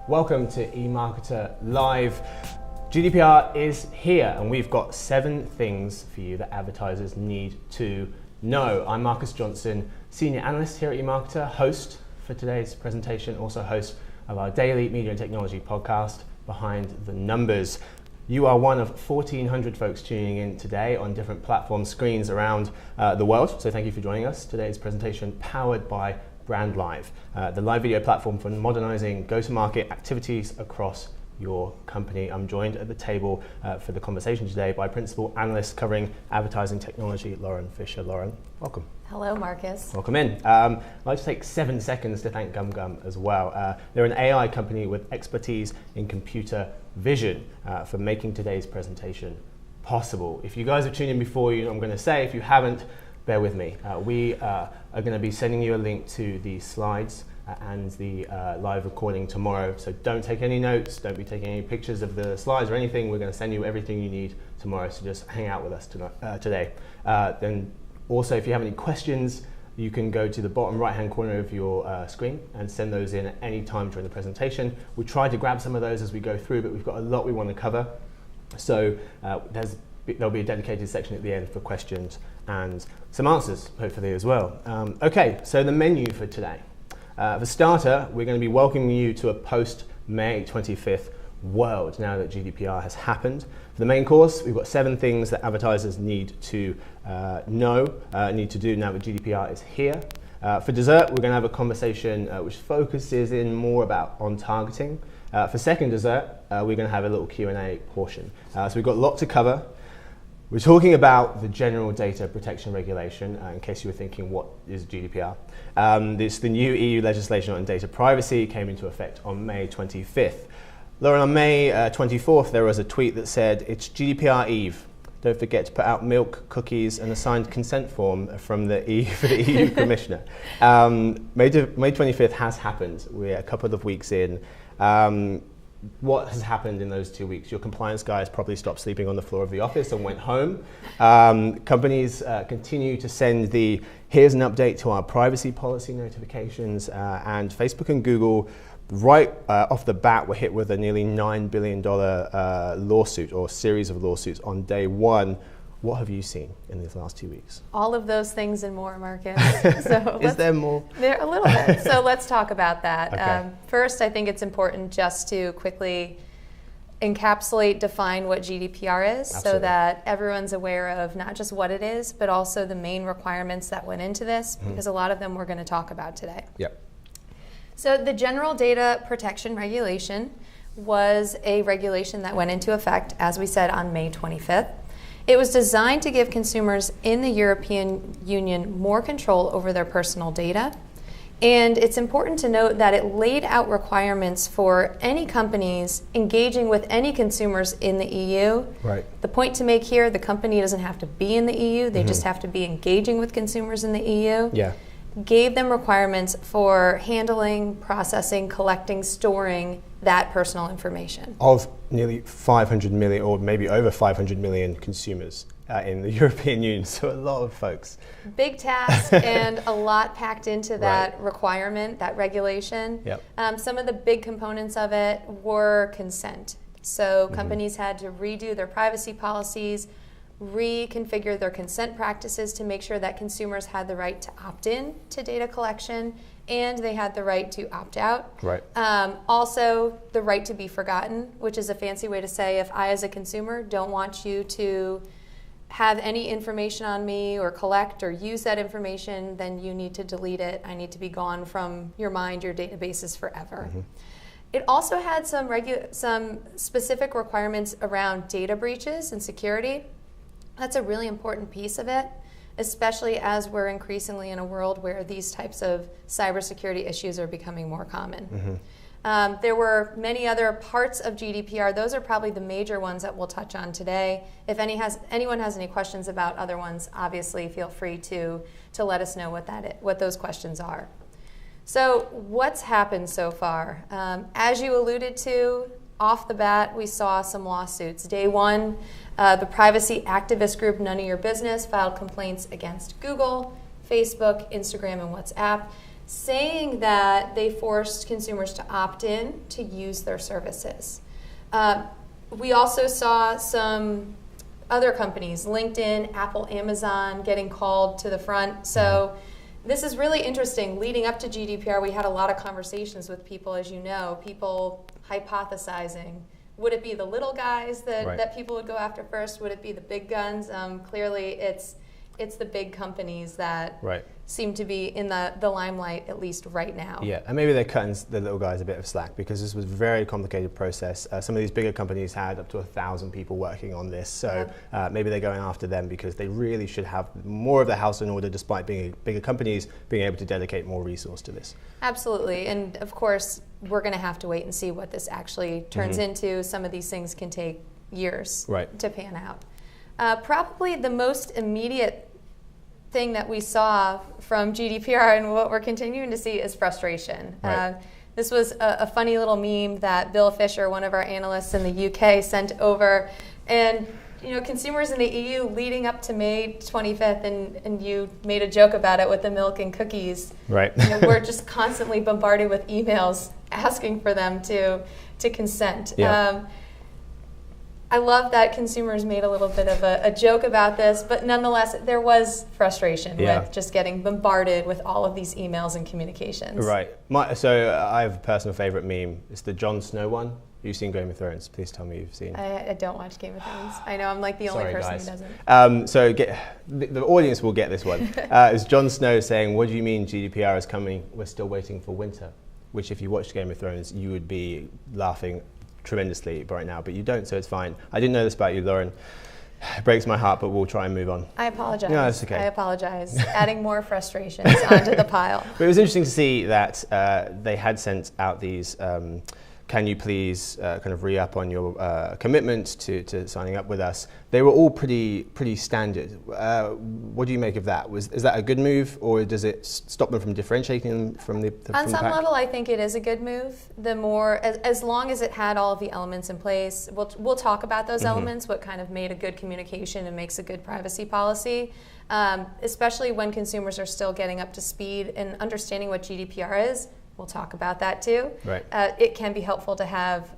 Welcome to eMarketer Live. GDPR is here and we've got 7 things for you that advertisers need to know. I'm Marcus Johnson, Senior Analyst here at eMarketer, host for today's presentation, also host of our daily media and technology podcast, Behind the Numbers. You are one of 1,400 folks tuning in today on different platform screens around the world, so thank you for joining us. Today's presentation powered by Brand Live, the live video platform for modernizing go-to-market activities across your company. I'm joined at the table for the conversation today by Principal Analyst covering advertising technology, Lauren Fisher. Lauren, welcome. Hello, Marcus. Welcome in. I'd like to take 7 seconds to thank GumGum as well. They're an AI company with expertise in computer vision for making today's presentation possible. If you guys have tuned in before, I'm going to say, if you haven't, bear with me. We are going to be sending you a link to the slides and the live recording tomorrow. So don't take any notes, don't be taking any pictures of the slides or anything. We're going to send you everything you need tomorrow, so just hang out with us today. Then also, if you have any questions, you can go to the bottom right-hand corner of your screen and send those in at any time during the presentation. We'll try to grab some of those as we go through, but we've got a lot we want to cover. So there'll be a dedicated section at the end for questions and some answers, hopefully, as well. Okay, so the menu for today. For starter, we're going to be welcoming you to a post-May 25th world now that GDPR has happened. For the main course, we've got 7 things that advertisers need to need to do now that GDPR is here. For dessert, we're going to have a conversation which focuses in more on targeting. For second dessert, we're going to have a little Q&A portion. So we've got a lot to cover. We're talking about the General Data Protection Regulation, in case you were thinking, what is GDPR? The new EU legislation on data privacy came into effect on May 25th. Lauren, on May 24th, there was a tweet that said, "It's GDPR Eve. Don't forget to put out milk, cookies, and a signed consent form from the EU Commissioner." May 25th has happened. We're a couple of weeks in. What has happened in those 2 weeks? Your compliance guys probably stopped sleeping on the floor of the office and went home. Companies continue to send the "here's an update to our privacy policy" notifications, and Facebook and Google right off the bat were hit with a nearly $9 billion lawsuit or series of lawsuits on day one. What have you seen in these last 2 weeks? All of those things and more, Marcus. So Is there more? There a little bit. So let's talk about that. Okay. First, I think it's important just to quickly define what GDPR is. Absolutely. So that everyone's aware of not just what it is, but also the main requirements that went into this, because a lot of them we're going to talk about today. Yep. So the General Data Protection Regulation was a regulation that went into effect, as we said, on May 25th. It was designed to give consumers in the European Union more control over their personal data. And it's important to note that it laid out requirements for any companies engaging with any consumers in the EU. Right. The point to make here, the company doesn't have to be in the EU, they just have to be engaging with consumers in the EU. Yeah. Gave them requirements for handling, processing, collecting, storing that personal information. Of nearly 500 million, or maybe over 500 million consumers in the European Union, so a lot of folks. Big task and a lot packed into that requirement, that regulation. Yep. Some of the big components of it were consent. So companies had to redo their privacy policies, reconfigure their consent practices to make sure that consumers had the right to opt in to data collection and they had the right to opt out. Right. Also, the right to be forgotten, which is a fancy way to say if I as a consumer don't want you to have any information on me or collect or use that information, then you need to delete it. I need to be gone from your mind, your databases forever. It also had some specific requirements around data breaches and security. That's a really important piece of it, especially as we're increasingly in a world where these types of cybersecurity issues are becoming more common. There were many other parts of GDPR. Those are probably the major ones that we'll touch on today. If anyone has any questions about other ones, obviously feel free to let us know what those questions are. So what's happened so far? As you alluded to, off the bat, we saw some lawsuits. Day one, the privacy activist group None of Your Business filed complaints against Google, Facebook, Instagram, and WhatsApp, saying that they forced consumers to opt in to use their services. We also saw some other companies, LinkedIn, Apple, Amazon, getting called to the front. So this is really interesting. Leading up to GDPR, we had a lot of conversations with people, as you know, people hypothesizing. Would it be the little guys that people would go after first? Would it be the big guns? Clearly, it's the big companies that seem to be in the limelight, at least right now. Yeah, and maybe they're cutting the little guys a bit of slack because this was a very complicated process. Some of these bigger companies had up to 1,000 people working on this, so maybe they're going after them because they really should have more of the house in order, despite being bigger companies, being able to dedicate more resource to this. Absolutely, and of course, we're going to have to wait and see what this actually turns into. Some of these things can take years to pan out. Probably the most immediate thing that we saw from GDPR and what we're continuing to see is frustration. This was a funny little meme that Bill Fisher, one of our analysts in the UK, sent over. And consumers in the EU leading up to May 25th, and you made a joke about it with the milk and cookies. We're just constantly bombarded with emails asking for them to consent. I love that consumers made a little bit of a joke about this, but nonetheless, there was frustration with just getting bombarded with all of these emails and communications. So I have a personal favorite meme. It's the Jon Snow one. You've seen Game of Thrones. Please tell me you've seen. I don't watch Game of Thrones. I know I'm like the only person who doesn't. So the audience will get this one. It's Jon Snow saying, "What do you mean GDPR is coming? We're still waiting for winter." Which, if you watched Game of Thrones, you would be laughing tremendously right now, but you don't, so it's fine. I didn't know this about you, Lauren. It breaks my heart, but we'll try and move on. I apologize. No, it's okay. I apologize. Adding more frustrations onto the pile. But it was interesting to see that they had sent out these can you please kind of re-up on your commitment to signing up with us? They were all pretty standard. What do you make of that? Is that a good move, or does it stop them from differentiating them from the On some pack? level, I think it is a good move. The more, as long as it had all of the elements in place, we'll talk about those elements, what kind of made a good communication and makes a good privacy policy, especially when consumers are still getting up to speed and understanding what GDPR is. We'll talk about that too. It can be helpful to have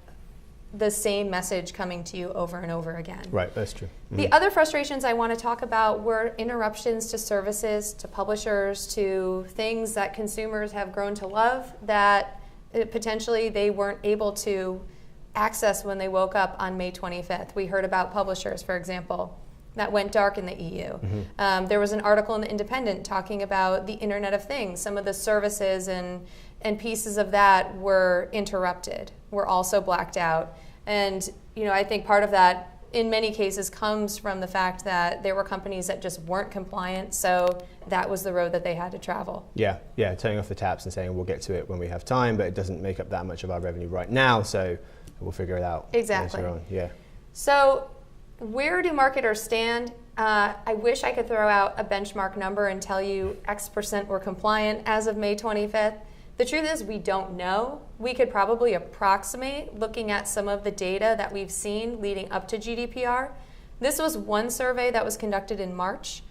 the same message coming to you over and over again. That's true. The other frustrations I want to talk about were interruptions to services, to publishers, to things that consumers have grown to love that potentially they weren't able to access when they woke up on May 25th. We heard about publishers, for example, that went dark in the EU. There was an article in The Independent talking about the Internet of Things. Some of the services and pieces of that were interrupted, were also blacked out. And I think part of that, in many cases, comes from the fact that there were companies that just weren't compliant, so that was the road that they had to travel. Yeah, turning off the taps and saying we'll get to it when we have time, but it doesn't make up that much of our revenue right now, so we'll figure it out later on. So where do marketers stand? I wish I could throw out a benchmark number and tell you X% were compliant as of May 25th. The truth is we don't know. We could probably approximate looking at some of the data that we've seen leading up to GDPR. This was one survey that was conducted in March,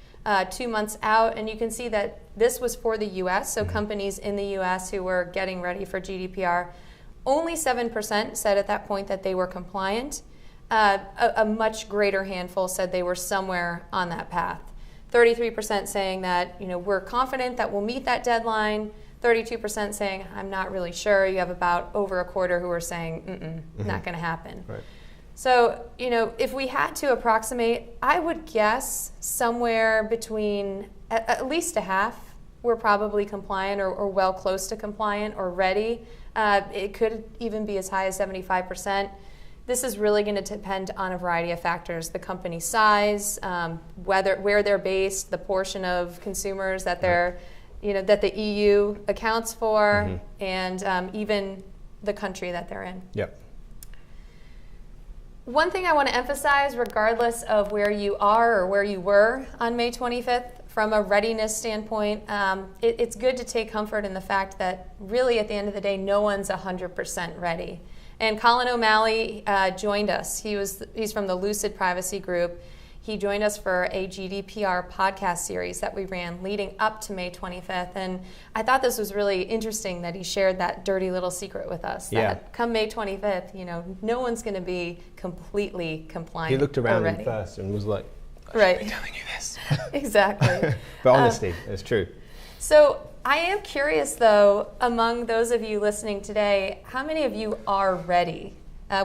2 months out, and you can see that this was for the US, so companies in the US who were getting ready for GDPR. Only 7% said at that point that they were compliant. A much greater handful said they were somewhere on that path. 33% saying that we're confident that we'll meet that deadline. 32% saying I'm not really sure. You have about over a quarter who are saying not going to happen. So if we had to approximate, I would guess somewhere between at least a half were probably compliant or well close to compliant or ready. It could even be as high as 75%. This is really going to depend on a variety of factors: the company size, where they're based, the portion of consumers that they're, that the EU accounts for, and even the country that they're in. One thing I want to emphasize, regardless of where you are or where you were on May 25th, from a readiness standpoint, it's good to take comfort in the fact that really at the end of the day, no one's 100% ready. And Colin O'Malley joined us. He's from the Lucid Privacy Group. He joined us for a GDPR podcast series that we ran leading up to May 25th. And I thought this was really interesting that he shared that dirty little secret with us. That come May 25th, no one's going to be completely compliant. He looked around already. him first and was like, right. I'm telling you this. Exactly. But honestly, it's true. So I am curious, though, among those of you listening today, how many of you are ready?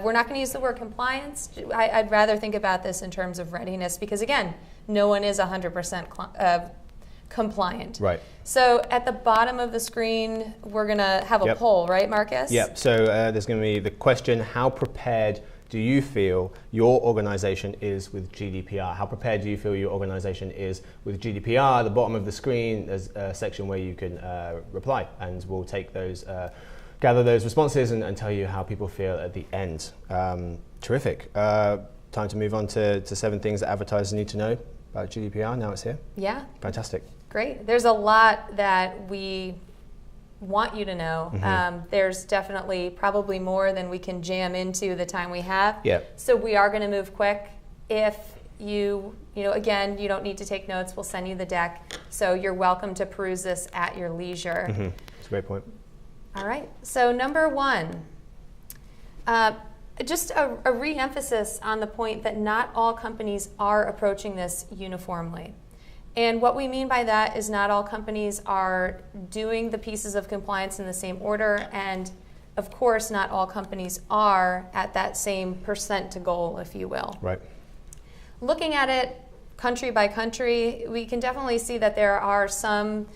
We're not going to use the word compliance. I'd rather think about this in terms of readiness because, again, no one is 100% compliant. Right. So at the bottom of the screen, we're going to have a poll, right, Marcus? Yep. So there's going to be the question, how prepared do you feel your organization is with GDPR? How prepared do you feel your organization is with GDPR? At the bottom of the screen, there's a section where you can reply, and we'll take those gather those responses and tell you how people feel at the end. Terrific. Time to move on to 7 things that advertisers need to know about GDPR. Now it's here. Yeah. Fantastic. Great. There's a lot that we want you to know. There's definitely probably more than we can jam into the time we have. Yeah. So we are going to move quick. If again, you don't need to take notes. We'll send you the deck. So you're welcome to peruse this at your leisure. That's a great point. All right, so number 1, just a re-emphasis on the point that not all companies are approaching this uniformly. And what we mean by that is not all companies are doing the pieces of compliance in the same order, and of course not all companies are at that same percent to goal, if you will. Right. Looking at it country by country, we can definitely see that there are some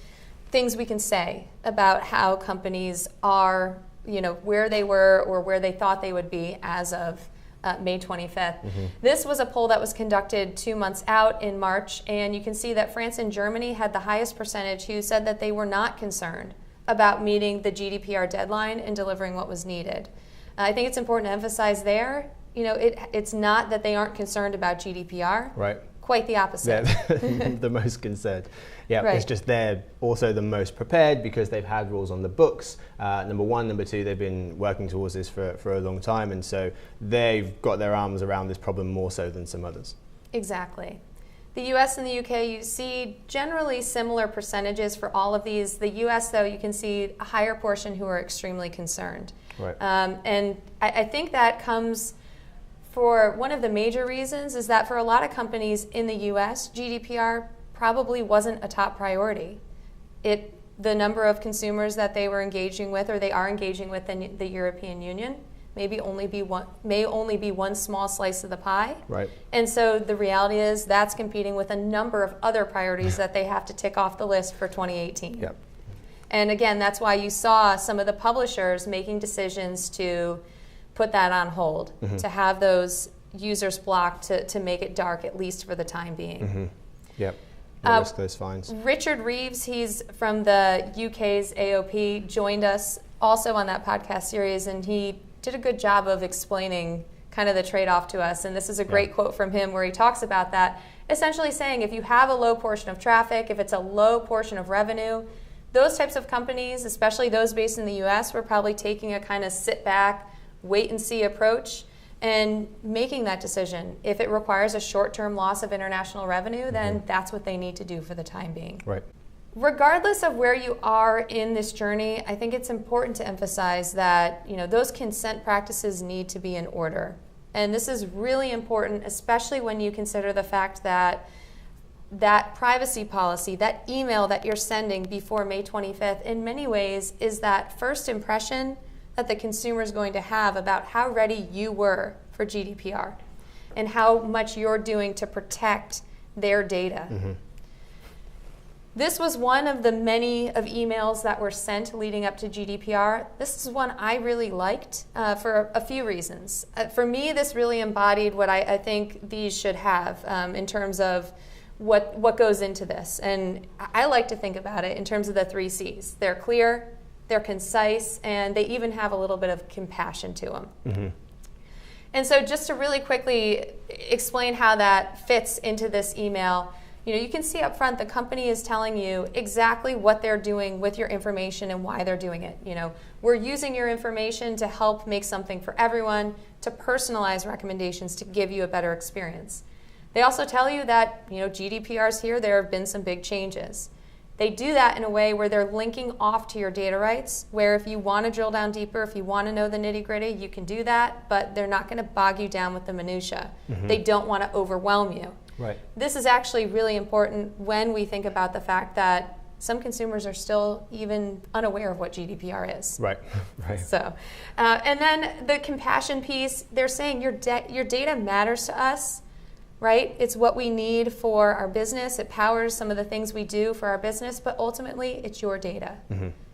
things we can say about how companies are, where they were or where they thought they would be as of May 25th. This was a poll that was conducted 2 months out in March, and you can see that France and Germany had the highest percentage who said that they were not concerned about meeting the GDPR deadline and delivering what was needed. I think it's important to emphasize there, it's not that they aren't concerned about GDPR. Right. Quite the opposite. They're the most concerned. Yeah, right. It's just they're also the most prepared because they've had rules on the books. Number 1. Number 2, they've been working towards this for a long time, and so they've got their arms around this problem more so than some others. Exactly. The US and the UK, you see generally similar percentages for all of these. The US, though, you can see a higher portion who are extremely concerned. Right. And I think that comes for one of the major reasons is that for a lot of companies in the US, GDPR probably wasn't a top priority. The number of consumers that they were engaging with or they are engaging with in the European Union may only be one small slice of the pie. Right. And so the reality is that's competing with a number of other priorities that they have to tick off the list for 2018. Yep. And again, that's why you saw some of the publishers making decisions to put that on hold, to have those users blocked, to make it dark, at least for the time being. Yep. Risk those fines. Richard Reeves, he's from the UK's AOP, joined us also on that podcast series, and he did a good job of explaining kind of the trade-off to us. And this is a great quote from him where he talks about that, essentially saying if you have a low portion of traffic, if it's a low portion of revenue, those types of companies, especially those based in the US, were probably taking a kind of sit back, wait and see approach and making that decision. If it requires a short-term loss of international revenue, then that's what they need to do for the time being. Right. Regardless of where you are in this journey, I think it's important to emphasize that those consent practices need to be in order. And this is really important, especially when you consider the fact that that privacy policy, that email that you're sending before May 25th, in many ways is that first impression that the consumer is going to have about how ready you were for GDPR and how much you're doing to protect their data. This was one of the many of emails that were sent leading up to GDPR. This is one I really liked for a few reasons. For me, this really embodied what I think these should have in terms of what goes into this. And I like to think about it in terms of the 3 C's. They're clear, they're concise, and they even have a little bit of compassion to them. And so just to really quickly explain how that fits into this email, you can see up front the company is telling you exactly what they're doing with your information and why they're doing it. We're using your information to help make something for everyone, to personalize recommendations to give you a better experience. They also tell you that, GDPR is here, there have been some big changes. They do that in a way where they're linking off to your data rights, where if you want to drill down deeper, if you want to know the nitty-gritty, you can do that, but they're not going to bog you down with the minutia. They don't want to overwhelm you. Right. This is actually really important when we think about the fact that some consumers are still even unaware of what GDPR is. Right. Right. So, and then the compassion piece, they're saying your data matters to us, right? It's what we need for our business. It powers some of the things we do for our business, but ultimately it's your data.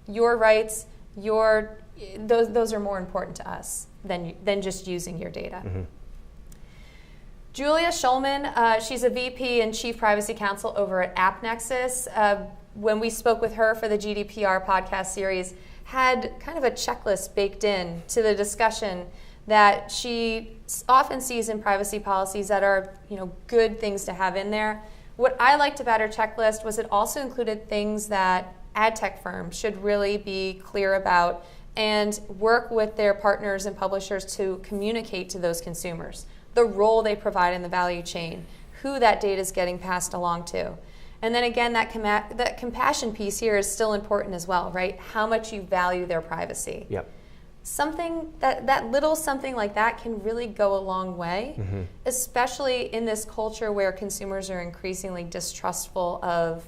Your rights, those are more important to us than just using your data. Julia Schulman, she's a VP and Chief Privacy Counsel over at AppNexus. When we spoke with her for the GDPR podcast series, had kind of a checklist baked in to the discussion that she often sees in privacy policies that are, good things to have in there. What I liked about her checklist was it also included things that ad tech firms should really be clear about and work with their partners and publishers to communicate to those consumers the role they provide in the value chain, who that data is getting passed along to. And then again, that compassion piece here is still important as well, right? How much you value their privacy. Yep. Something that little something like that can really go a long way, especially in this culture where consumers are increasingly distrustful of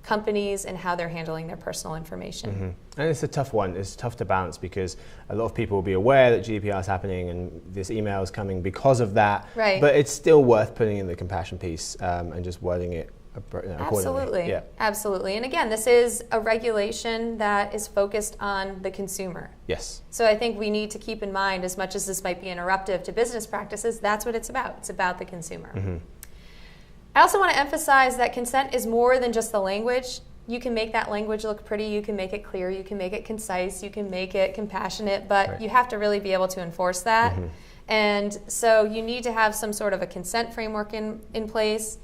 companies and how they're handling their personal information. And it's a tough one. It's tough to balance because a lot of people will be aware that GDPR is happening and this email is coming because of that. Right. But it's still worth putting in the compassion piece and just wording it accordingly. Absolutely. Yeah. Absolutely. And again, this is a regulation that is focused on the consumer. Yes. So I think we need to keep in mind, as much as this might be interruptive to business practices, that's what it's about. It's about the consumer. I also want to emphasize that consent is more than just the language. You can make that language look pretty, you can make it clear, you can make it concise, you can make it compassionate, but you have to really be able to enforce that. And so you need to have some sort of a consent framework in place,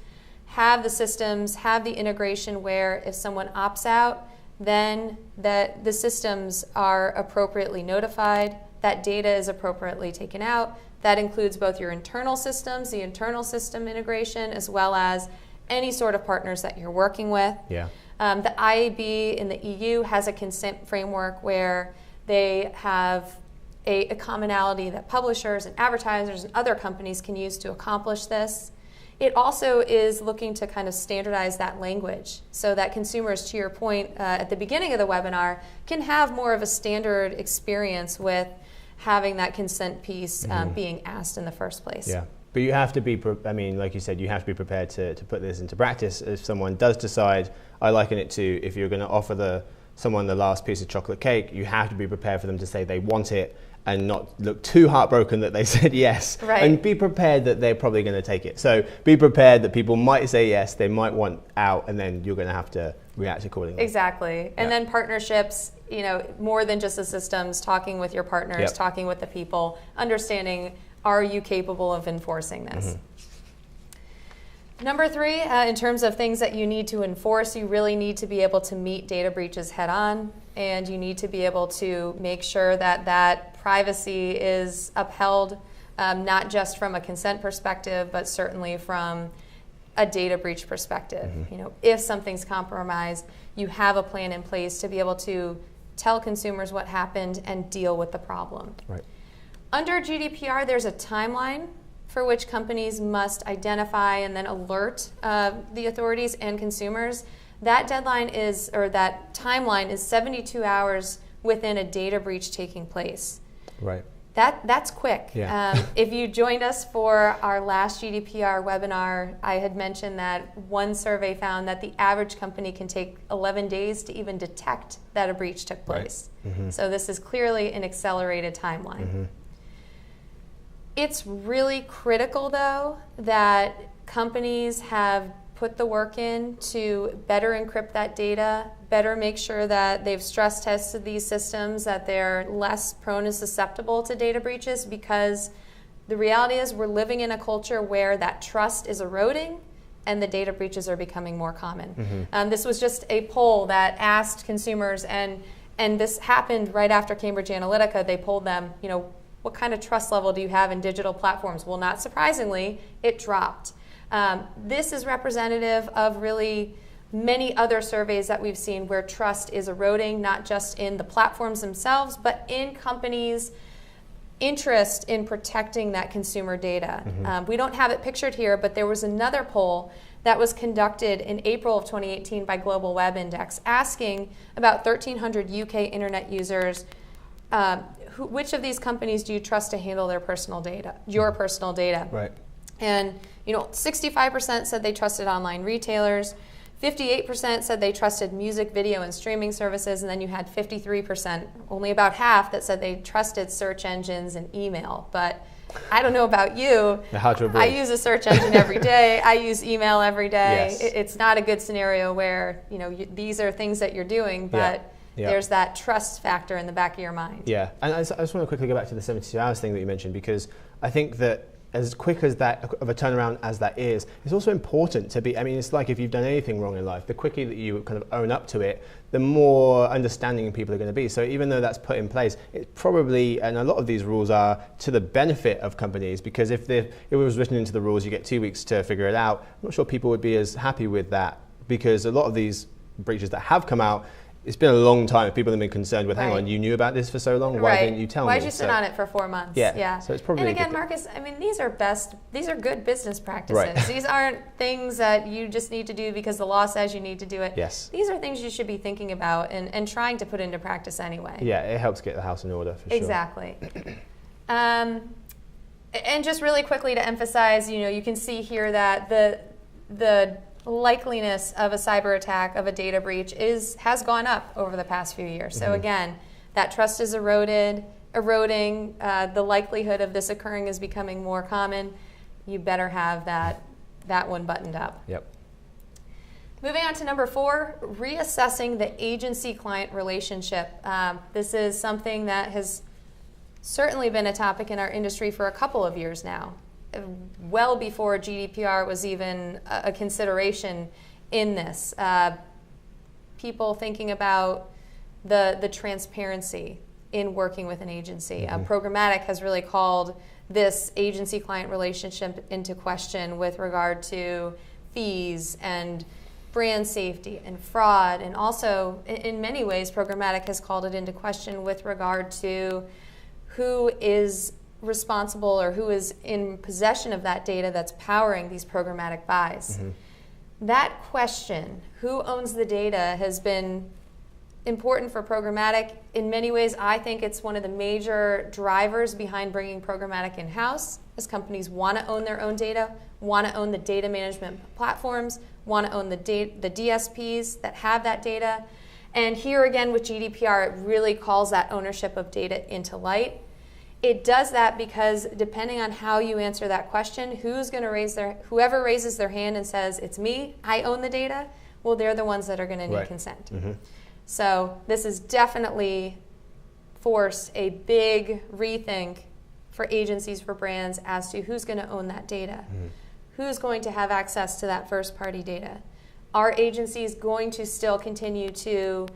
have the systems, have the integration where if someone opts out, then that the systems are appropriately notified, that data is appropriately taken out. That includes both your internal systems, the internal system integration, as well as any sort of partners that you're working with. Yeah. The IAB in the EU has a consent framework where they have a commonality that publishers and advertisers and other companies can use to accomplish this. It also is looking to kind of standardize that language so that consumers, to your point at the beginning of the webinar, can have more of a standard experience with having that consent piece being asked in the first place. Yeah, but you have to be, like you said, you have to be prepared to put this into practice if someone does decide, I liken it to if you're going to offer someone the last piece of chocolate cake, you have to be prepared for them to say they want it and not look too heartbroken that they said yes. Right. And be prepared that they're probably going to take it. So be prepared that people might say yes, they might want out, and then you're going to have to react accordingly. Exactly. And then partnerships, more than just the systems, talking with your partners, talking with the people, understanding, are you capable of enforcing this? Number 3, in terms of things that you need to enforce, you really need to be able to meet data breaches head on, and you need to be able to make sure that privacy is upheld, not just from a consent perspective, but certainly from a data breach perspective. If something's compromised, you have a plan in place to be able to tell consumers what happened and deal with the problem. Right. Under GDPR, there's a timeline for which companies must identify and then alert the authorities and consumers. That deadline is, or that timeline is 72 hours within a data breach taking place. Right. That's quick. Yeah. If you joined us for our last GDPR webinar, I had mentioned that one survey found that the average company can take 11 days to even detect that a breach took place. So this is clearly an accelerated timeline. It's really critical, though, that companies have put the work in to better encrypt that data, better make sure that they've stress tested these systems, that they're less prone and susceptible to data breaches, because the reality is we're living in a culture where that trust is eroding and the data breaches are becoming more common. This was just a poll that asked consumers, and this happened right after Cambridge Analytica. They polled them, what kind of trust level do you have in digital platforms? Well, not surprisingly, it dropped. This is representative of really many other surveys that we've seen where trust is eroding, not just in the platforms themselves, but in companies' interest in protecting that consumer data. We don't have it pictured here, but there was another poll that was conducted in April of 2018 by Global Web Index, asking about 1,300 UK internet users, which of these companies do you trust to handle their personal data, your personal data? Right. And 65% said they trusted online retailers, 58% said they trusted music, video, and streaming services, and then you had 53%, only about half, that said they trusted search engines and email. But I don't know about you. I use a search engine every day. I use email every day. Yes. It's not a good scenario where these are things that you're doing, but there's that trust factor in the back of your mind. Yeah, and I just want to quickly go back to the 72 hours thing that you mentioned, because I think that as quick as that of a turnaround as that is, it's also important to be, it's like if you've done anything wrong in life, the quicker that you kind of own up to it, the more understanding people are going to be. So even though that's put in place, it's probably, and a lot of these rules are to the benefit of companies, because if it was written into the rules, you get 2 weeks to figure it out, I'm not sure people would be as happy with that, because a lot of these breaches that have come out, it's been a long time. People have been concerned with, hang on, you knew about this for so long, why didn't you tell me? Why did you sit on it for 4 months? Yeah. So it's probably. And again, Marcus, these are good business practices. Right. These aren't things that you just need to do because the law says you need to do it. Yes. These are things you should be thinking about and trying to put into practice anyway. Yeah, it helps get the house in order for sure. Exactly. And just really quickly to emphasize, you can see here that the likeliness of a cyber attack, of a data breach, has gone up over the past few years. So again, that trust is eroding. The likelihood of this occurring is becoming more common. You better have that one buttoned up. Yep. Moving on to number 4, reassessing the agency-client relationship. This is something that has certainly been a topic in our industry for a couple of years now, well before GDPR was even a consideration in this. People thinking about the transparency in working with an agency. Programmatic has really called this agency-client relationship into question with regard to fees and brand safety and fraud, and also in many ways programmatic has called it into question with regard to who is responsible or who is in possession of that data that's powering these programmatic buys. That question, who owns the data, has been important for programmatic. In many ways, I think it's one of the major drivers behind bringing programmatic in-house, as companies want to own their own data, want to own the data management platforms, want to own the DSPs that have that data. And here again with GDPR, it really calls that ownership of data into light. It does that because depending on how you answer that question, whoever raises their hand and says, it's me, I own the data, well, they're the ones that are going to need consent. So this has definitely forced a big rethink for agencies, for brands, as to who's going to own that data, who's going to have access to that first-party data. Are agencies going to still continue to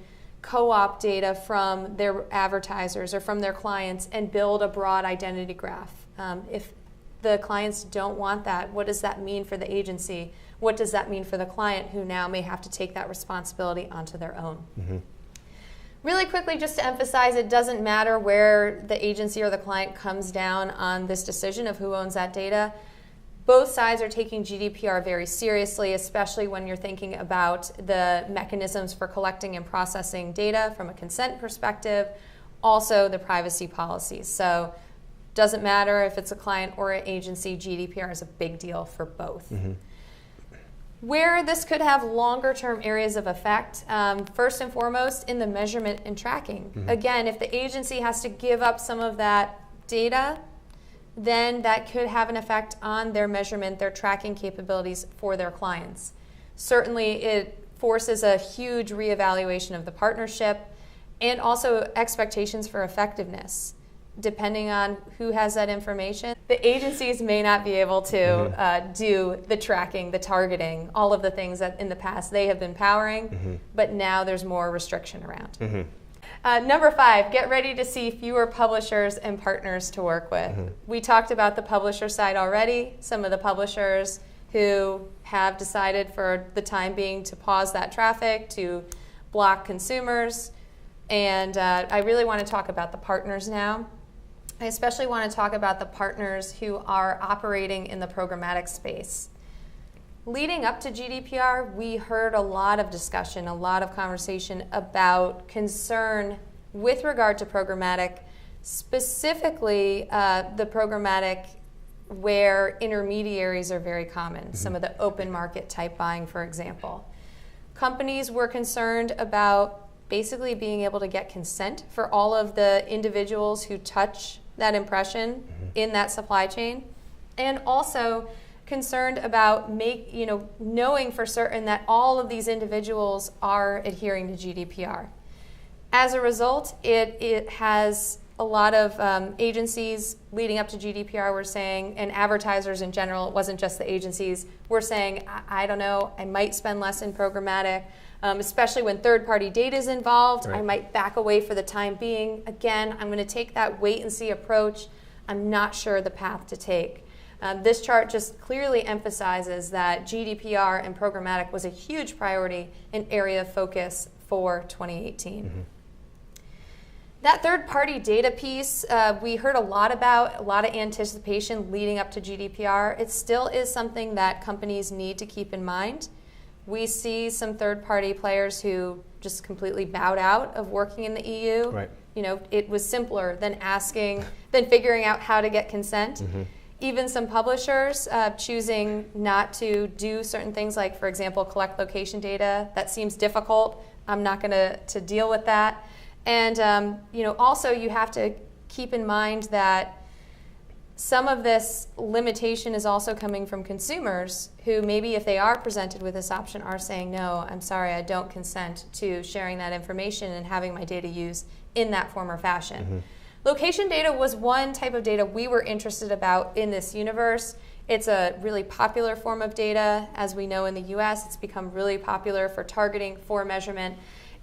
co-opt data from their advertisers or from their clients and build a broad identity graph? If the clients don't want that, what does that mean for the agency? What does that mean for the client, who now may have to take that responsibility onto their own? Really quickly, just to emphasize, it doesn't matter where the agency or the client comes down on this decision of who owns that data. Both sides are taking GDPR very seriously, especially when you're thinking about the mechanisms for collecting and processing data from a consent perspective, also the privacy policies. So doesn't matter if it's a client or an agency, GDPR is a big deal for both. Where this could have longer term areas of effect, first and foremost in the measurement and tracking. Again, if the agency has to give up some of that data, then that could have an effect on their measurement, their tracking capabilities for their clients. Certainly it forces a huge reevaluation of the partnership and also expectations for effectiveness. Depending on who has that information, the agencies may not be able to do the tracking, the targeting, all of the things that in the past they have been powering, but now there's more restriction around. Number 5, get ready to see fewer publishers and partners to work with. We talked about the publisher side already. Some of the publishers who have decided for the time being to pause that traffic, to block consumers. And I really want to talk about the partners now. I especially want to talk about the partners who are operating in the programmatic space. Leading up to GDPR, we heard a lot of discussion, a lot of conversation about concern with regard to programmatic, specifically the programmatic where intermediaries are very common, some of the open market type buying, for example. Companies were concerned about basically being able to get consent for all of the individuals who touch that impression in that supply chain, and also concerned about knowing for certain that all of these individuals are adhering to GDPR. As a result, it has a lot of agencies leading up to GDPR were saying, and advertisers in general, it wasn't just the agencies, were saying, I don't know, I might spend less in programmatic, especially when third-party data is involved. Right. I might back away for the time being. Again, I'm going to take that wait-and-see approach. I'm not sure the path to take. This chart just clearly emphasizes that GDPR and programmatic was a huge priority and area of focus for 2018. That third-party data piece, we heard a lot about, a lot of anticipation leading up to GDPR. It still is something that companies need to keep in mind. We see some third-party players who just completely bowed out of working in the EU. Right. It was simpler than figuring out how to get consent. Even some publishers choosing not to do certain things, like, for example, collect location data. That seems difficult. I'm not going to deal with that. And also you have to keep in mind that some of this limitation is also coming from consumers who maybe, if they are presented with this option, are saying, no, I'm sorry, I don't consent to sharing that information and having my data used in that form or fashion. Location data was one type of data we were interested about in this universe. It's a really popular form of data. As we know in the US, it's become really popular for targeting, for measurement.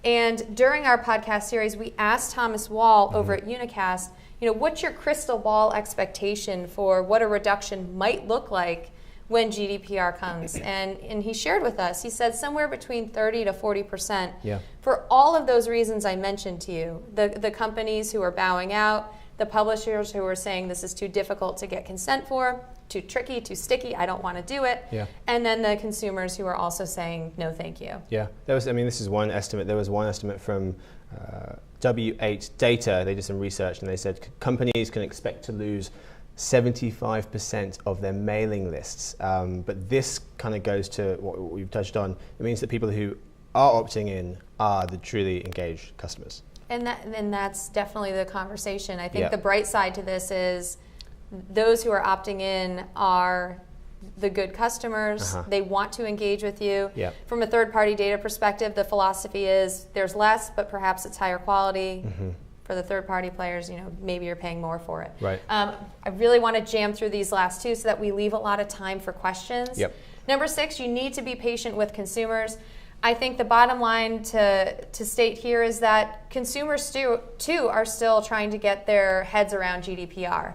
And during our podcast series, we asked Thomas Wall over at Unicast, what's your crystal ball expectation for what a reduction might look like when GDPR comes? And he shared with us, he said somewhere between 30 to 40%. Yeah. For all of those reasons I mentioned to you, the companies who are bowing out, the publishers who are saying this is too difficult to get consent for, too tricky, too sticky, I don't want to do it. Yeah. And then the consumers who are also saying, no, thank you. Yeah, this is one estimate. There was one estimate from W8 Data. They did some research and they said companies can expect to lose 75% of their mailing lists. But this kind of goes to what we've touched on. It means that people who are opting in are the truly engaged customers. And that's definitely the conversation. I think the bright side to this is those who are opting in are the good customers. They want to engage with you. From a third-party data perspective, the philosophy is there's less, but perhaps it's higher quality. For the third-party players, maybe you're paying more for it. Right. I really want to jam through these last two so that we leave a lot of time for questions. Number 6, you need to be patient with consumers. I think the bottom line to state here is that consumers too are still trying to get their heads around GDPR.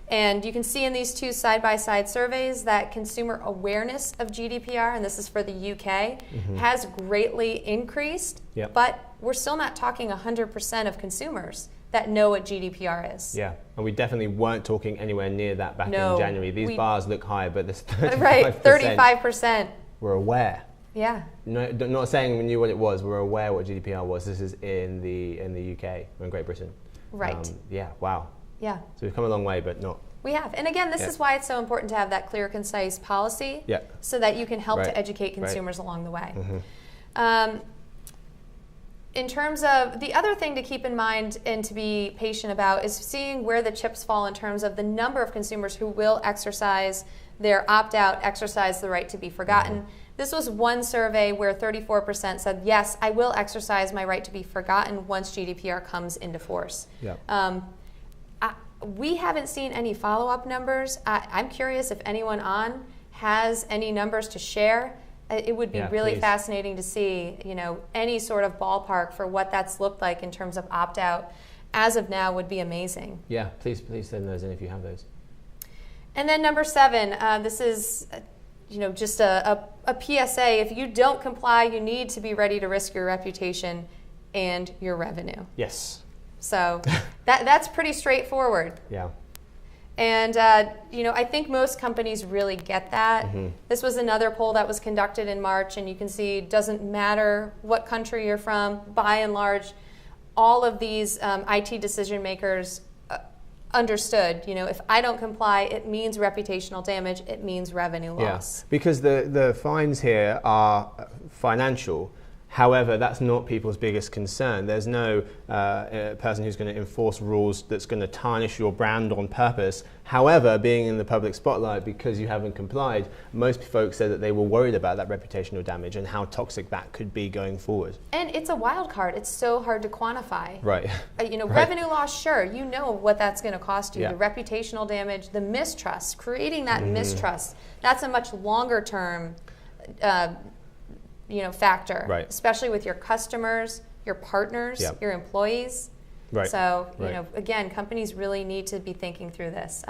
And you can see in these two side-by-side surveys that consumer awareness of GDPR, and this is for the UK, has greatly increased, but we're still not talking 100% of consumers that know what GDPR is. Yeah, and we definitely weren't talking anywhere near that back in January. These bars look high, but this 35%, right, 35%. We're aware. Yeah. No, not saying we knew what it was. We're aware what GDPR was. This is in the UK, or in Great Britain. Right. Yeah. Wow. Yeah. So we've come a long way, but not. We have. And again, this is why it's so important to have that clear, concise policy so that you can help to educate consumers along the way. In terms of the other thing to keep in mind and to be patient about is seeing where the chips fall in terms of the number of consumers who will exercise their opt-out, exercise the right to be forgotten. This was one survey where 34% said, yes, I will exercise my right to be forgotten once GDPR comes into force. We haven't seen any follow-up numbers. I'm curious if anyone on has any numbers to share. It would be really fascinating to see, any sort of ballpark for what that's looked like in terms of opt-out. As of now, would be amazing. Yeah, please send those in if you have those. And then number 7, this is just a PSA, if you don't comply, you need to be ready to risk your reputation and your revenue. Yes. So that's pretty straightforward. Yeah. And I think most companies really get that. This was another poll that was conducted in March, and you can see it doesn't matter what country you're from. By and large, all of these IT decision makers understood, if I don't comply, it means reputational damage, it means revenue loss. Yeah, because the fines here are financial. However, that's not people's biggest concern. There's no person who's going to enforce rules that's going to tarnish your brand on purpose. However, being in the public spotlight because you haven't complied, most folks said that they were worried about that reputational damage and how toxic that could be going forward. And it's a wild card. It's so hard to quantify. Right. Right. Revenue loss, sure, you know what that's going to cost you. Yeah. The reputational damage, the mistrust, creating that mistrust, that's a much longer term factor, right. Especially with your customers, your partners, Yep. your employees. Right. So, Right. Again, companies really need to be thinking through this.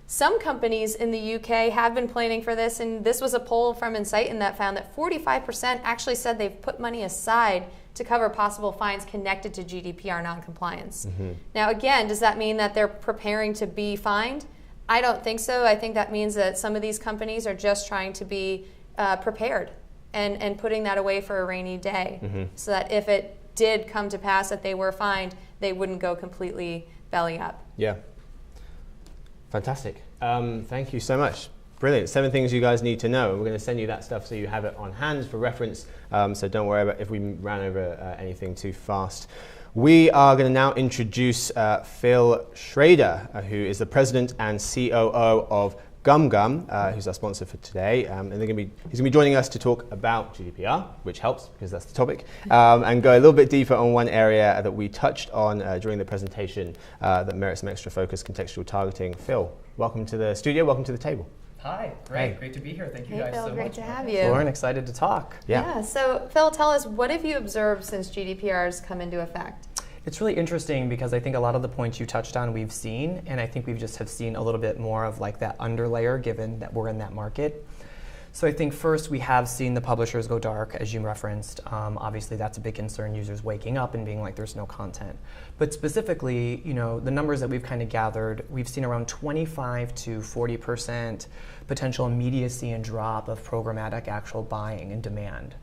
Some companies in the UK have been planning for this, and this was a poll from Insighten that found that 45% actually said they've put money aside to cover possible fines connected to GDPR noncompliance. Now, again, does that mean that they're preparing to be fined? I don't think so. I think that means that some of these companies are just trying to be prepared and putting that away for a rainy day, so that if it did come to pass that they were fined, they wouldn't go completely belly up. Yeah. Fantastic. Thank you so much. Brilliant. 7 things you guys need to know. We're going to send you that stuff so you have it on hand for reference. So don't worry about if we ran over anything too fast. We are going to now introduce Phil Schraeder, who is the president and COO of GumGum, who's our sponsor for today, and he's going to be joining us to talk about GDPR, which helps because that's the topic, and go a little bit deeper on one area that we touched on during the presentation that merits some extra focus: contextual targeting. Phil, welcome to the studio. Welcome to the table. Hi, great, great to be here. Thank you guys Phil, so great much. to have you. Lauren, excited to talk. Yeah. So Phil, tell us, what have you observed since GDPR has come into effect? It's really interesting because I think a lot of the points you touched on we've seen, and I think we've just have seen a little bit more of like that underlayer given that we're in that market. So I think first we have seen the publishers go dark, as you referenced. Obviously that's a big concern, users waking up and being like there's no content. But specifically, the numbers that we've kind of gathered, we've seen around 25 to 40% potential immediacy and drop of programmatic actual buying and demand.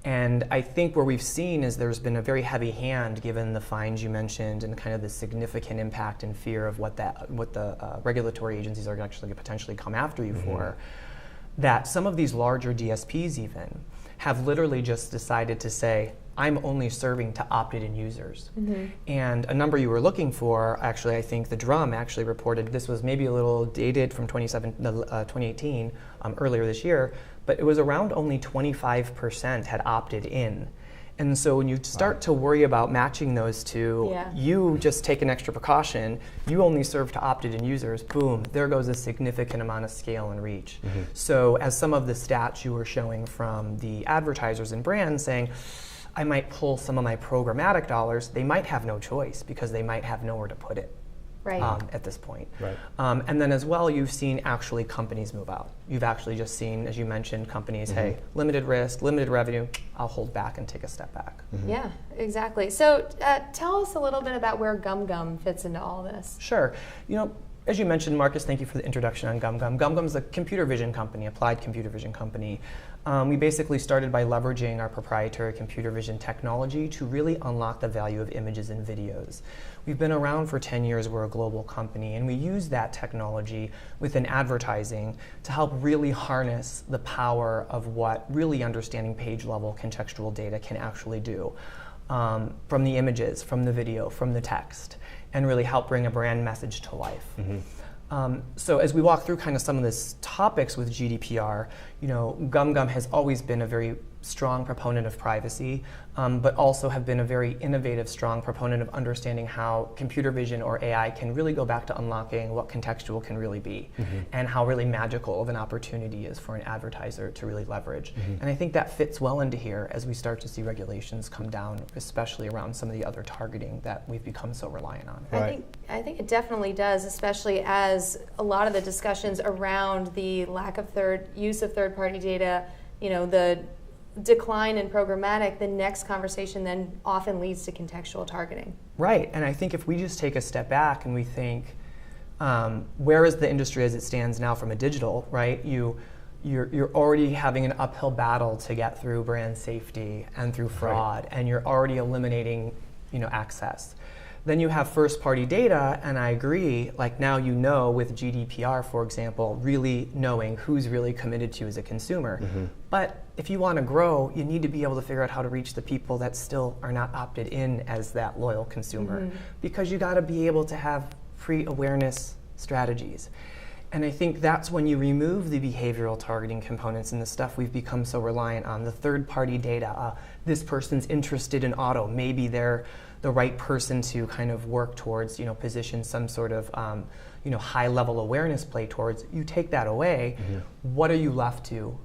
And I think where we've seen is there's been a very heavy hand given the fines you mentioned and kind of the significant impact and fear of what the regulatory agencies are actually going to potentially come after you for, that some of these larger DSPs even have literally just decided to say, I'm only serving to opted-in users. And a number you were looking for, actually, I think the Drum actually reported, this was maybe a little dated from 2018, earlier this year, but it was around only 25% had opted in. And so when you start to worry about matching those two, you just take an extra precaution. You only serve to opted-in users. Boom, there goes a significant amount of scale and reach. So as some of the stats you were showing from the advertisers and brands saying, I might pull some of my programmatic dollars, they might have no choice because they might have nowhere to put it. At this point. And then as well, you've seen actually companies move out. You've actually just seen, as you mentioned, companies, hey, limited risk, limited revenue, I'll hold back and take a step back. Yeah, exactly. So tell us a little bit about where GumGum fits into all this. Sure. As you mentioned, Marcus, thank you for the introduction on GumGum. GumGum is a computer vision company, applied computer vision company. We basically started by leveraging our proprietary computer vision technology to really unlock the value of images and videos. We've been around for 10 years, we're a global company, and we use that technology within advertising to help really harness the power of what really understanding page level contextual data can actually do. From the images, from the video, from the text, and really help bring a brand message to life. So as we walk through kind of some of these topics with GDPR, GumGum has always been a very strong proponent of privacy, but also have been a very innovative, strong proponent of understanding how computer vision or AI can really go back to unlocking what contextual can really be, and how really magical of an opportunity is for an advertiser to really leverage. And I think that fits well into here as we start to see regulations come down, especially around some of the other targeting that we've become so reliant on. Right. I think it definitely does, especially as a lot of the discussions around the lack of use of third-party data, the decline in programmatic, the next conversation then often leads to contextual targeting. Right, and I think if we just take a step back and we think, where is the industry as it stands now from a digital, right? You're already having an uphill battle to get through brand safety and through fraud, and you're already eliminating, access. Then you have first-party data, and I agree, like now with GDPR, for example, really knowing who's really committed to you as a consumer. But if you want to grow, you need to be able to figure out how to reach the people that still are not opted in as that loyal consumer, because you got to be able to have pre-awareness strategies. And I think that's when you remove the behavioral targeting components and the stuff we've become so reliant on, the third-party data. This person's interested in auto. Maybe they're the right person to kind of work towards, position some sort of, high-level awareness play towards. You take that away, what are you left to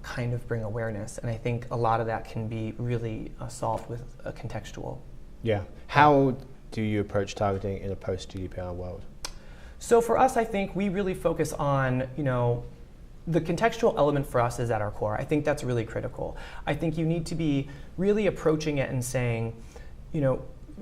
kind of bring awareness? And I think a lot of that can be really solved with a contextual. Yeah. How do you approach targeting in a post-GDPR world? So for us, I think we really focus on, the contextual element for us is at our core. I think that's really critical. I think you need to be really approaching it and saying,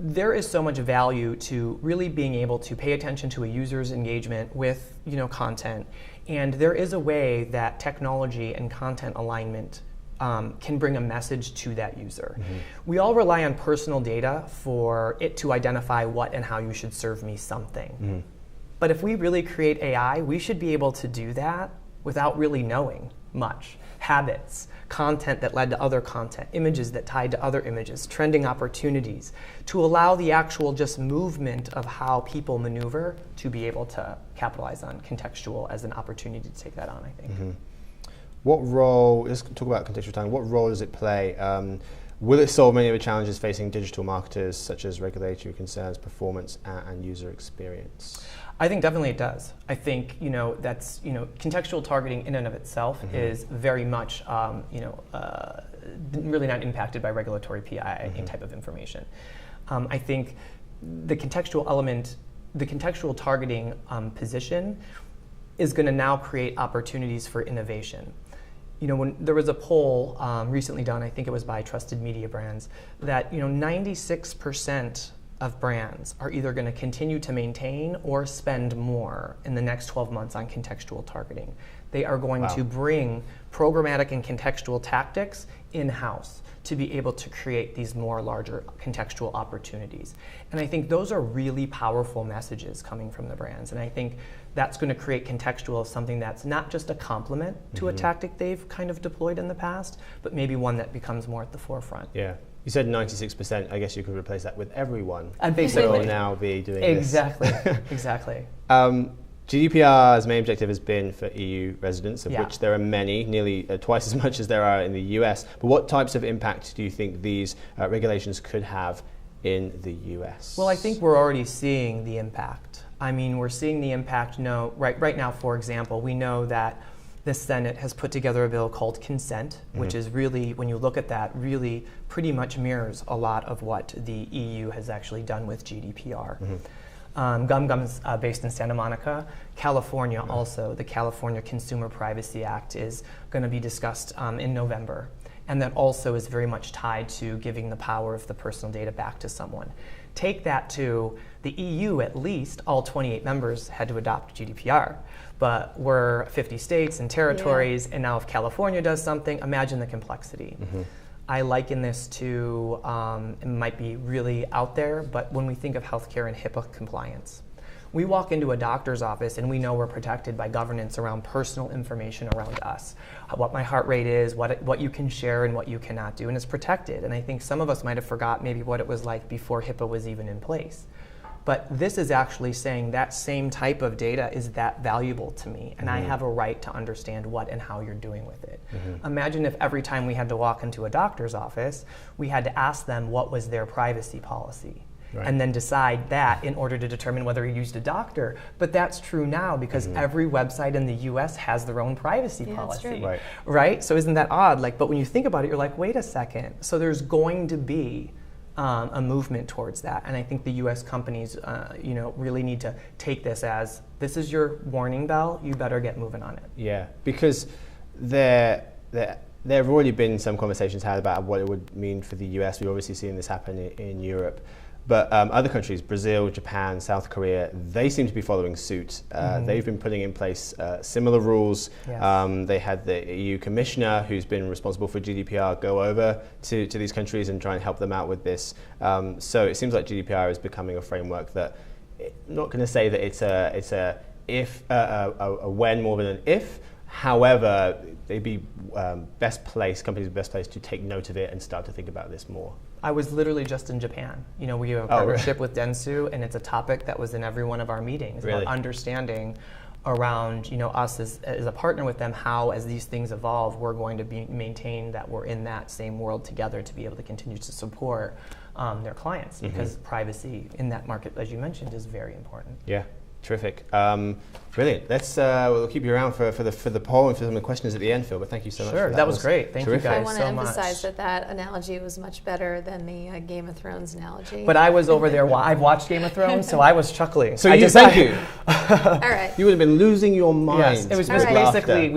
there is so much value to really being able to pay attention to a user's engagement with, content. And there is a way that technology and content alignment can bring a message to that user. We all rely on personal data for it to identify what and how you should serve me something. But if we really create AI, we should be able to do that without really knowing much. Habits, content that led to other content, images that tied to other images, trending opportunities, to allow the actual just movement of how people maneuver to be able to capitalize on contextual as an opportunity to take that on, I think. What role, let's talk about contextual targeting, what role does it play? Will it solve many of the challenges facing digital marketers, such as regulatory concerns, performance, and user experience? I think definitely it does. I think that's contextual targeting in and of itself is very much really not impacted by regulatory PI type of information. I think the contextual element, the contextual targeting position, is going to now create opportunities for innovation. When there was a poll recently done, I think it was by Trusted Media Brands, that 96% of brands are either going to continue to maintain or spend more in the next 12 months on contextual targeting. They are going to bring programmatic and contextual tactics in-house to be able to create these more larger contextual opportunities. And I think those are really powerful messages coming from the brands. And I think that's going to create contextual as something that's not just a complement to a tactic they've kind of deployed in the past, but maybe one that becomes more at the forefront. Yeah. You said 96%. I guess you could replace that with everyone. And basically will now be doing exactly. this. Exactly. GDPR's main objective has been for EU residents, of which there are many, nearly twice as much as there are in the US. But what types of impact do you think these regulations could have in the US? Well, I think we're already seeing the impact. I mean, we're seeing the impact right now, for example, we know that the Senate has put together a bill called Consent, which is really, when you look at that, really pretty much mirrors a lot of what the EU has actually done with GDPR. GumGum is based in Santa Monica. California also, the California Consumer Privacy Act is going to be discussed in November. And that also is very much tied to giving the power of the personal data back to someone. Take that to the EU, at least, all 28 members had to adopt GDPR. But we're 50 states and territories, and now if California does something, imagine the complexity. I liken this to, it might be really out there, but when we think of healthcare and HIPAA compliance, we walk into a doctor's office and we know we're protected by governance around personal information around us, what my heart rate is, what you can share and what you cannot do, and it's protected. And I think some of us might have forgot maybe what it was like before HIPAA was even in place. But this is actually saying that same type of data is that valuable to me, and I have a right to understand what and how you're doing with it. Imagine if every time we had to walk into a doctor's office, we had to ask them what was their privacy policy. Right. And then decide that in order to determine whether he used a doctor. But that's true now because every website in the US has their own privacy policy. Right. Right? So isn't that odd? Like, but when you think about it, you're like, wait a second. So there's going to be a movement towards that. And I think the US companies really need to take this as, this is your warning bell, you better get moving on it. Yeah, because there have already been some conversations had about what it would mean for the US. We've obviously seen this happen in Europe. But other countries, Brazil, Japan, South Korea, they seem to be following suit. They've been putting in place similar rules. Yes. They had the EU commissioner who's been responsible for GDPR go over to these countries and try and help them out with this. So it seems like GDPR is becoming a framework that, I'm not going to say that it's a when more than an if. However, they'd be companies best placed to take note of it and start to think about this more. I was literally just in Japan. We have a partnership with Dentsu, and it's a topic that was in every one of our meetings. Really? About understanding around us as a partner with them, how as these things evolve, we're going to maintain that we're in that same world together to be able to continue to support their clients, because privacy in that market, as you mentioned, is very important. Yeah. Terrific. Brilliant. We'll keep you around for the poll and for some of the questions at the end, Phil, but thank you so much. Sure, that was great. Thank terrific. you guys I want so to much. emphasize that analogy was much better than the Game of Thrones analogy. But I was over there, I've watched Game of Thrones, so I was chuckling. So thank you. All right. You would have been losing your mind. Yes, it was basically,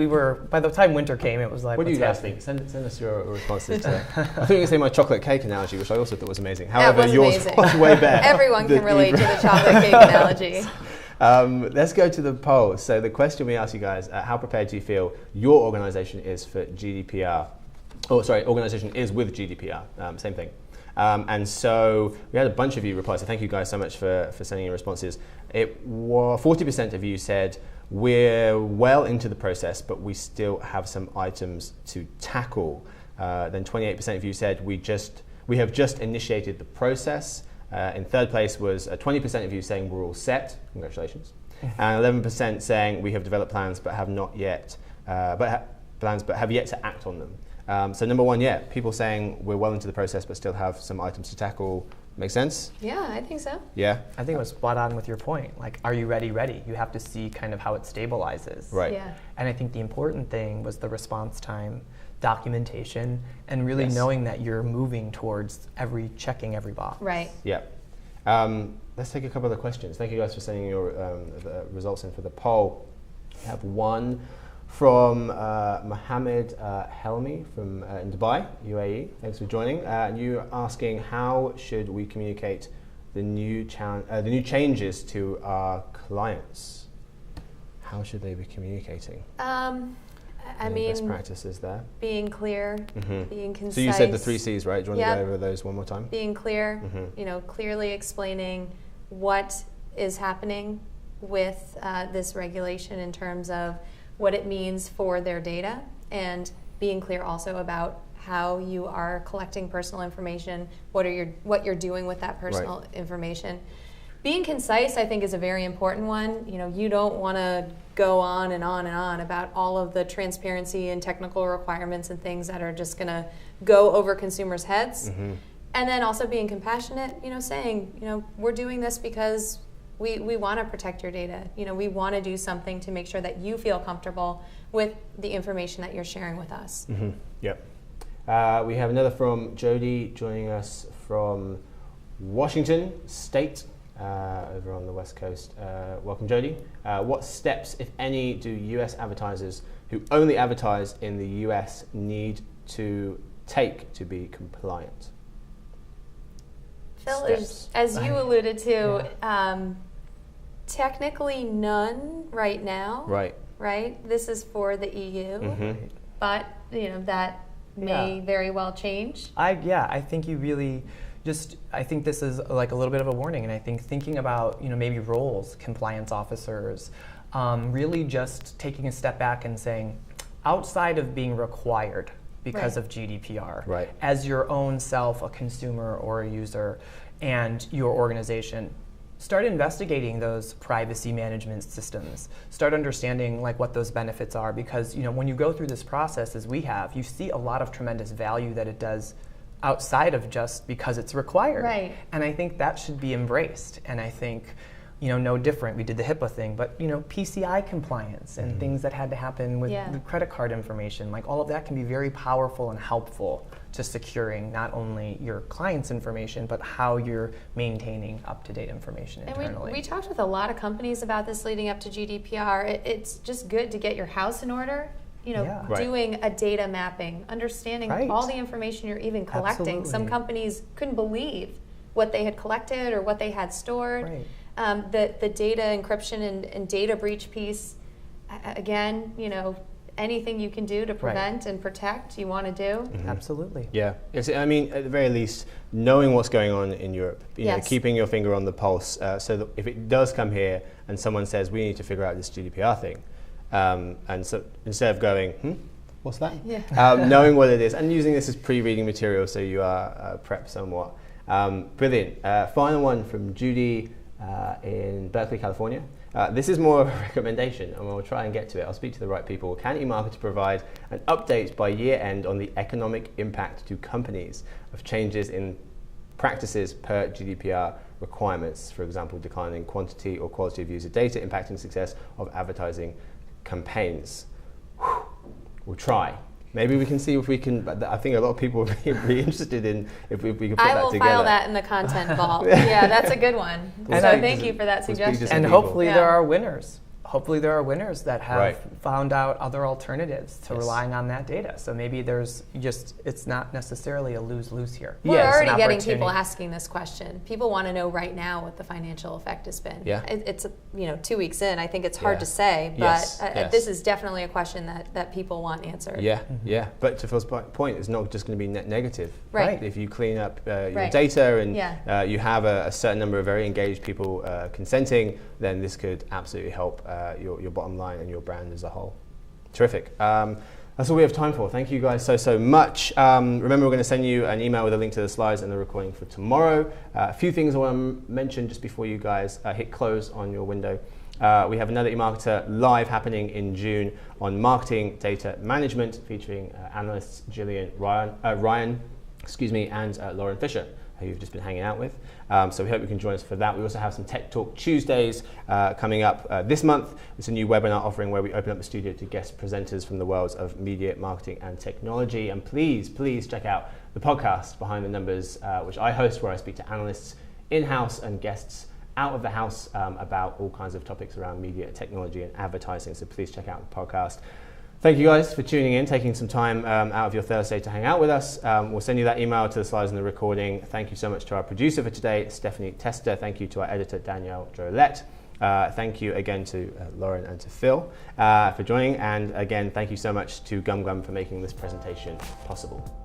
by the time winter came, it was like, what do you guys think? Send us your responses to I thought you were going to say my chocolate cake analogy, which I also thought was amazing. However, yours was way better. Everyone can relate to the chocolate cake analogy. Let's go to the poll. So the question we asked you guys, how prepared do you feel your organization is for GDPR? Organization is with GDPR, same thing. And so we had a bunch of you reply, so thank you guys so much for sending in responses. 40% of you said, we're well into the process, but we still have some items to tackle. Then 28% of you said, we have just initiated the process. In third place was 20% of you saying we're all set, congratulations, and 11% saying we have developed plans but have not yet, but have yet to act on them. So number one, people saying we're well into the process but still have some items to tackle. Make sense? Yeah, I think so. Yeah? I think it was spot on with your point. Like, are you ready? You have to see kind of how it stabilizes. Right. Yeah. And I think the important thing was the response time, documentation, and really knowing that you're moving towards checking every box. Right. Yeah. Let's take a couple of the questions. Thank you guys for sending your the results in for the poll. We have one from Mohammed Helmi from in Dubai, UAE. Thanks for joining. And you're asking, how should we communicate the new changes to our clients? How should they be communicating? I mean, best practices there. Being clear, being concise. So you said the 3 C's, right? Do you want to go over those one more time? Being clear, clearly explaining what is happening with this regulation in terms of what it means for their data, and being clear also about how you are collecting personal information, what you're doing with that personal information. Being concise, I think, is a very important one. You don't want to go on and on and on about all of the transparency and technical requirements and things that are just going to go over consumers' heads. And then also being compassionate, saying, we're doing this because we want to protect your data. We want to do something to make sure that you feel comfortable with the information that you're sharing with us. Yep. We have another from Jody joining us from Washington State. Over on the West Coast. Welcome, Jody. What steps, if any, do US advertisers who only advertise in the US need to take to be compliant? Phil, as you alluded to, technically none right now. Right? This is for the EU, but that may very well change. I think you really I think this is like a little bit of a warning, and I think thinking about maybe roles, compliance officers, really just taking a step back and saying, outside of being required because of GDPR, as your own self, a consumer or a user, and your organization, start investigating those privacy management systems. Start understanding like what those benefits are, because when you go through this process as we have, you see a lot of tremendous value that it does outside of just because it's required. Right. And I think that should be embraced. And I think no different. We did the HIPAA thing, but PCI compliance and things that had to happen with the credit card information, like all of that can be very powerful and helpful to securing not only your client's information, but how you're maintaining up-to-date information internally. And we talked with a lot of companies about this leading up to GDPR. It's just good to get your house in order. Doing a data mapping, understanding all the information you're even collecting. Absolutely. Some companies couldn't believe what they had collected or what they had stored. Right. The data encryption and data breach piece, again, anything you can do to prevent and protect, you want to do. Absolutely. Yeah. I mean, at the very least, knowing what's going on in Europe, keeping your finger on the pulse, so that if it does come here and someone says, we need to figure out this GDPR thing, and so instead of going, what's that? Knowing what it is and using this as pre-reading material so you are prepped somewhat. Brilliant. Final one from Judy in Berkeley, California. This is more of a recommendation, and we'll try and get to it. I'll speak to the right people. Can eMarketer provide an update by year end on the economic impact to companies of changes in practices per GDPR requirements, for example, declining quantity or quality of user data impacting success of advertising campaigns? We'll try. Maybe we can see if we can, but I think a lot of people would be really interested in if we can put that together. I will file that in the content vault. Yeah, that's a good one. So thank you for that suggestion. And hopefully there are winners. Hopefully there are winners that have found out other alternatives to relying on that data. So maybe there's it's not necessarily a lose-lose here. We're already getting people asking this question. People want to know right now what the financial effect has been. Yeah. It's 2 weeks in. I think it's hard to say, but this is definitely a question that people want answered. Yeah. But to Phil's point, it's not just going to be net negative. Right. If you clean up your data and you have a certain number of very engaged people consenting, then this could absolutely help your bottom line and your brand as a whole. Terrific. That's all we have time for. Thank you guys so much. Remember, we're going to send you an email with a link to the slides and the recording for tomorrow. A few things I want to mention just before you guys hit close on your window. We have another eMarketer live happening in June on marketing data management, featuring analysts Ryan, and Lauren Fisher, who you've just been hanging out with. So we hope you can join us for that. We also have some Tech Talk Tuesdays coming up this month. It's a new webinar offering where we open up the studio to guest presenters from the worlds of media, marketing, and technology. And please check out the podcast Behind the Numbers, which I host, where I speak to analysts in-house and guests out of the house about all kinds of topics around media, technology, and advertising. So please check out the podcast. Thank you guys for tuning in, taking some time out of your Thursday to hang out with us. We'll send you that email to the slides and the recording. Thank you so much to our producer for today, Stephanie Tester. Thank you to our editor, Danielle Jolette. Thank you again to Lauren and to Phil for joining. And again, thank you so much to GumGum for making this presentation possible.